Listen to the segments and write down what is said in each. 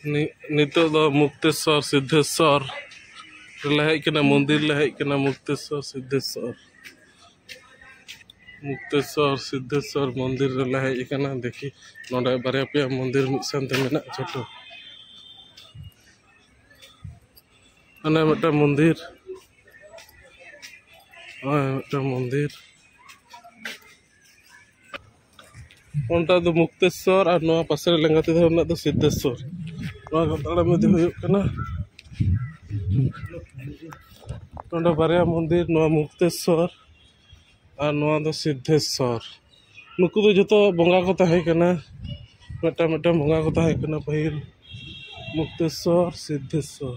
नितो दो मुक्तेश्वर सिद्धेश्वर ले हेकना मंदिर ले हेकना मुक्तेश्वर सिद्धेश्वर मंदिर ले हेकना देखी नोडे बारे पे मंदिर मिसनते मेना छोटो अने मटा मंदिर उनटा दो मुक्तेश्वर और नवा पासे लेंगाते धरना दो सिद्धेश्वर नवा ताड़ा में हुयुग कना नोडे बारे मंदिर नवा मुक्तेश्वर और नवा दो सिद्धेश्वर नुकु दो जतो बंगा को ताहे कना मटा बंगा को ताहे कना पहिल मुक्तेश्वर सिद्धेश्वर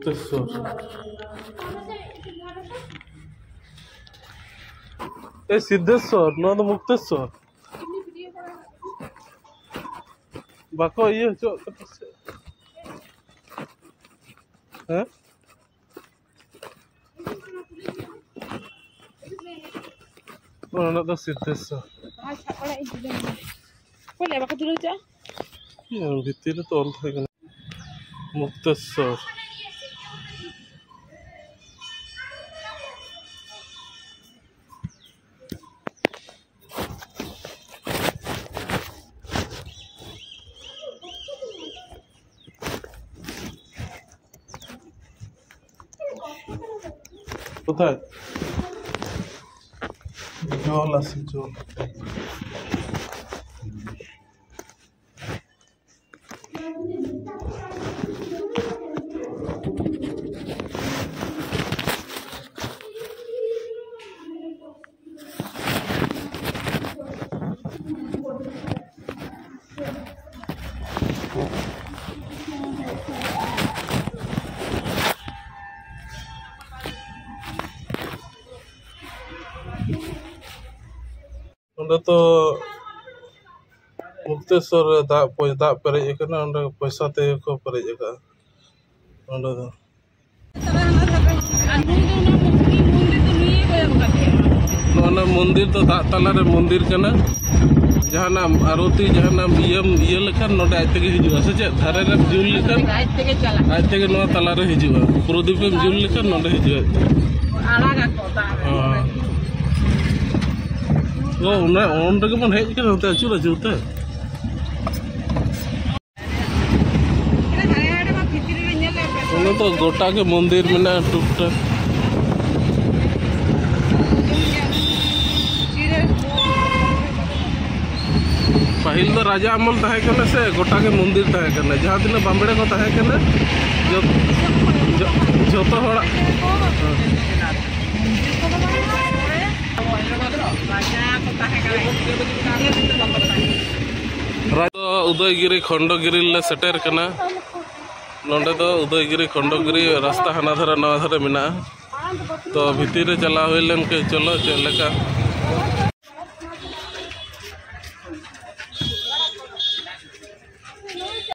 मुक्तेश्वर ए सिद्धेश्वर ना तो मुक्तेश्वर बाको ये जो हैं ना तो Siddheshwar boleh bakal dulu aja yang भितर तो ऑल था मुक्तेश्वर কোথায় জল আছে জল तो मुक्तेश्वर दा पेरेज पैसा ते को पेरेज मंदिर तो दा तलारे मंदिर कना जहाना आरती जहाना इये लेखान नोडे आज तेगे हिजुआ से चे धारे रे जुल लेखान आज तेगे नोआ तलारे हिजुआ प्रदीप जुल लेखान नोडे हिजुआ आड़ागा को दा वो उन्हें के मन हेज के होते अचूर अचूरते उन्हें तो गोटा के मंदिर में ना टूटा पहिल तो राजा अमल ताहे कने से गोटा के मंदिर ताहे कने जहाँ दिन बांबड़े को ताहे कने जो तो होड़ा उदयगिरी खंडगिरी ले सेटेर कना नोंडे तो उदयगिरी खंडगिरी रास्ता हाना धारा नवा धारा मिना तो भितर चला हुई लेन के चलो चलेका